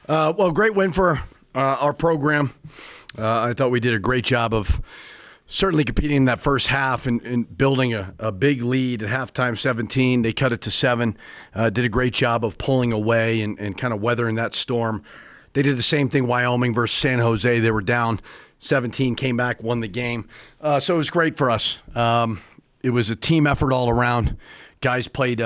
Well, great win for our program. I thought we did a great job of certainly competing in that first half and building a big lead at halftime, 17. They cut it to 7. Did a great job of pulling away and kind of weathering that storm. They did the same thing, Wyoming versus San Jose. They were down 17, came back, won the game. So it was great for us. It was a team effort all around. Guys played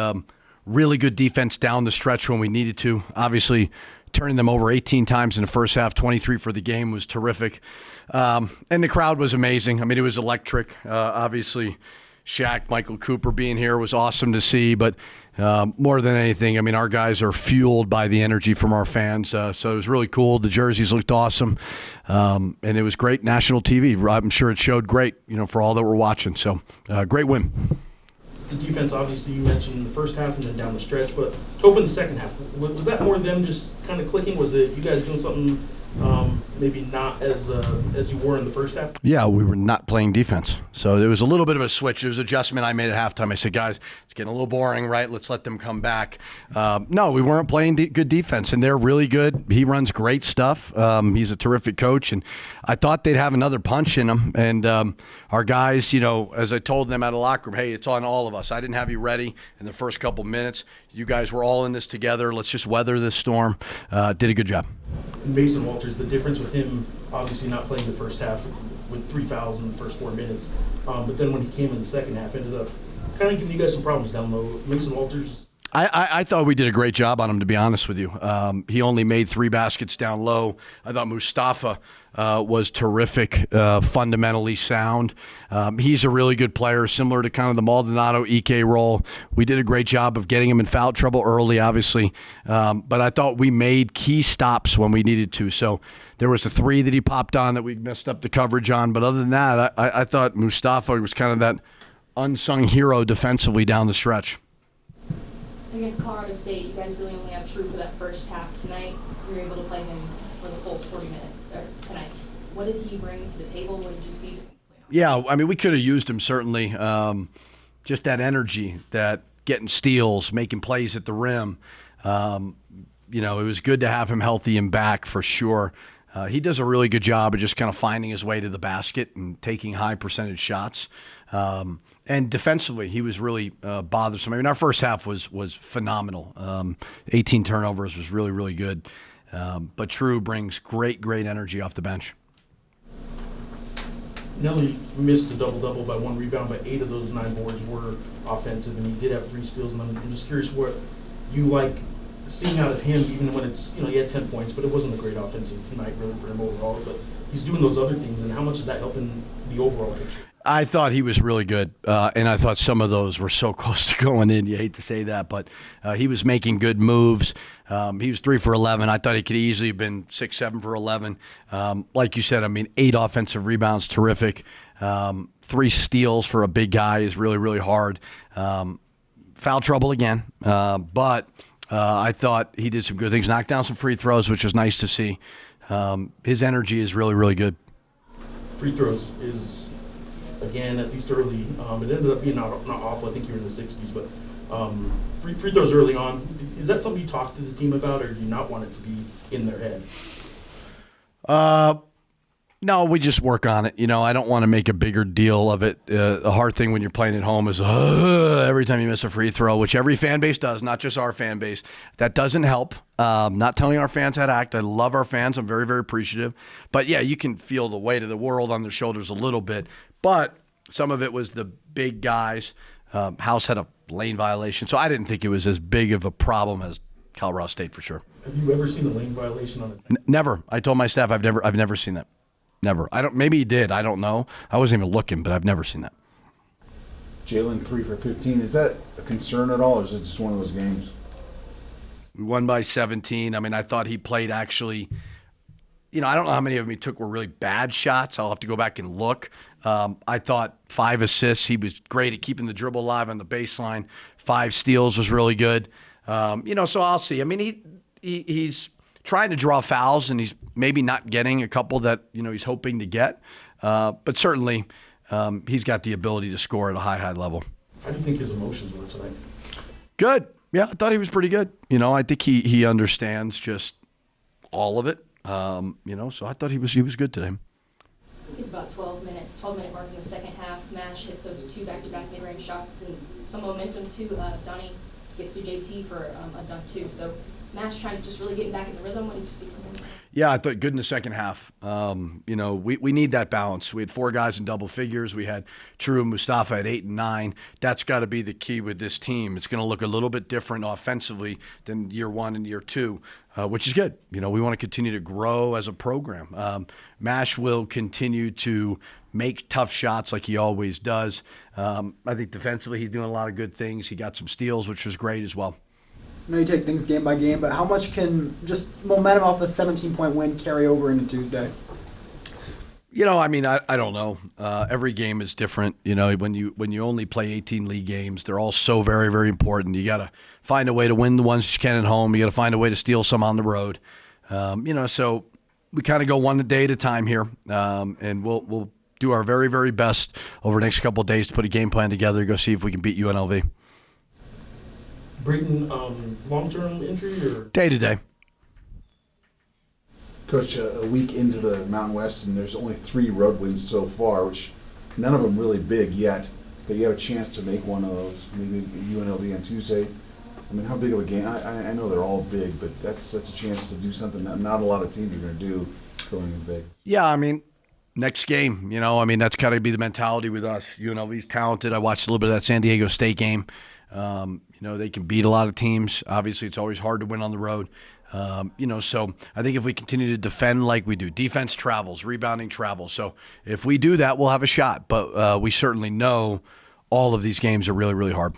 really good defense down the stretch when we needed to. Obviously, turning them over 18 times in the first half, 23 for the game was terrific. And the crowd was amazing. I mean, it was electric. Obviously, Shaq, Michael Cooper being here was awesome to see. But more than anything, I mean, our guys are fueled by the energy from our fans. So it was really cool. The jerseys looked awesome. And it was great national TV. I'm sure it showed great, for all that were watching. So great win. The defense, obviously, you mentioned in the first half and then down the stretch, but to open the second half, was that more them just kind of clicking? Was it you guys doing something maybe not as you were in the first half? Yeah, we were not playing defense. So there was a little bit of a switch. There was an adjustment I made at halftime. I said, guys, it's getting a little boring, right? Let's let them come back. No, we weren't playing good defense, and they're really good. He runs great stuff. He's a terrific coach, and I thought they'd have another punch in them. And our guys, as I told them out of the locker room, hey, it's on all of us. I didn't have you ready in the first couple minutes. You guys were all in this together. Let's just weather this storm. Did a good job. Mason Walters, the difference with him obviously not playing the first half with 3 fouls in the first 4 minutes, but then when he came in the second half, ended up kind of giving you guys some problems down low. Mason Walters. I thought we did a great job on him, to be honest with you. He only made 3 baskets down low. I thought Mustafa was terrific, fundamentally sound. He's a really good player, similar to kind of the Maldonado Ike role. We did a great job of getting him in foul trouble early, obviously. But I thought we made key stops when we needed to. So there was a 3 that he popped on that we messed up the coverage on. But other than that, I thought Mustafa was kind of that unsung hero defensively down the stretch. Against Colorado State, you guys really only have True for that first half. Tonight, you were able to play him for the full 40 minutes tonight. What did he bring to the table? What did you see? Yeah, I mean, we could have used him, certainly. Just that energy, that getting steals, making plays at the rim. It was good to have him healthy and back for sure. He does a really good job of just kind of finding his way to the basket and taking high percentage shots. And defensively, he was really bothersome. I mean, our first half was phenomenal. 18 turnovers was really, really good. But True brings great energy off the bench. Nelly missed a double-double by 1 rebound, but 8 of those 9 boards were offensive, and he did have 3 steals. And I'm just curious what you like seeing out of him, even when it's, he had 10 points, but it wasn't a great offensive night really for him overall. But he's doing those other things, and how much is that helping the overall picture? I thought he was really good, and I thought some of those were so close to going in. You hate to say that, but he was making good moves. He was 3 for 11. I thought he could easily have been 6, 7 for 11. Like you said, I mean, 8 offensive rebounds, terrific. 3 steals for a big guy is really, really hard. Foul trouble again, but I thought he did some good things. Knocked down some free throws, which was nice to see. His energy is really, really good. Free throws is, again, at least early. It ended up being not awful. I think you were in the 60s, but free throws early on. Is that something you talk to the team about, or do you not want it to be in their head? No, we just work on it. I don't want to make a bigger deal of it. The hard thing when you're playing at home is every time you miss a free throw, which every fan base does, not just our fan base. That doesn't help. Not telling our fans how to act. I love our fans. I'm very, very appreciative. But, yeah, you can feel the weight of the world on their shoulders a little bit. But some of it was the big guys. House had a lane violation. So I didn't think it was as big of a problem as Colorado State for sure. Have you ever seen a lane violation on a Never. I told my staff I've never seen that. Never. Maybe he did. I don't know. I wasn't even looking, but I've never seen that. Jalen 3 for 15. Is that a concern at all, or is it just one of those games? We won by 17. I mean, I thought he played actually. I don't know how many of them he took were really bad shots. I'll have to go back and look. I thought 5 assists. He was great at keeping the dribble alive on the baseline. 5 steals was really good. So I'll see. I mean, he's trying to draw fouls, and he's maybe not getting a couple that he's hoping to get. But certainly, he's got the ability to score at a high level. How do you think his emotions were tonight? Good. Yeah, I thought he was pretty good. I think he understands just all of it. So I thought he was good today. I think it's about 12-minute mark in the second half. Mash hits those 2 back-to-back mid-range shots and some momentum too. Donnie gets to JT for a dunk too. So Mash trying to just really get back in the rhythm. What did you see from him? Yeah, I thought good in the second half. We need that balance. We had 4 guys in double figures. We had True and Mustafa at 8 and 9. That's got to be the key with this team. It's going to look a little bit different offensively than year 1 and year 2, which is good. We want to continue to grow as a program. Mash will continue to make tough shots like he always does. I think defensively he's doing a lot of good things. He got some steals, which was great as well. I know you take things game by game, but how much can just momentum off a 17-point win carry over into Tuesday? I don't know. Every game is different. When you only play 18 league games, they're all so very, very important. You got to find a way to win the ones you can at home. You got to find a way to steal some on the road. So we kind of go one day at a time here, and we'll do our very, very best over the next couple of days to put a game plan together, go see if we can beat UNLV. Brayton, long-term injury or? Day to day. Coach, a week into the Mountain West, and there's only 3 road wins so far, which none of them really big yet. But you have a chance to make one of those, maybe UNLV on Tuesday. I mean, how big of a game? I know they're all big, but that's a chance to do something that not a lot of teams are going to do going in big. Yeah, next game, that's got to be the mentality with us. UNLV's talented. I watched a little bit of that San Diego State game. They can beat a lot of teams. Obviously, it's always hard to win on the road. So I think if we continue to defend like we do, defense travels, rebounding travels. So if we do that, we'll have a shot. But we certainly know all of these games are really, really hard.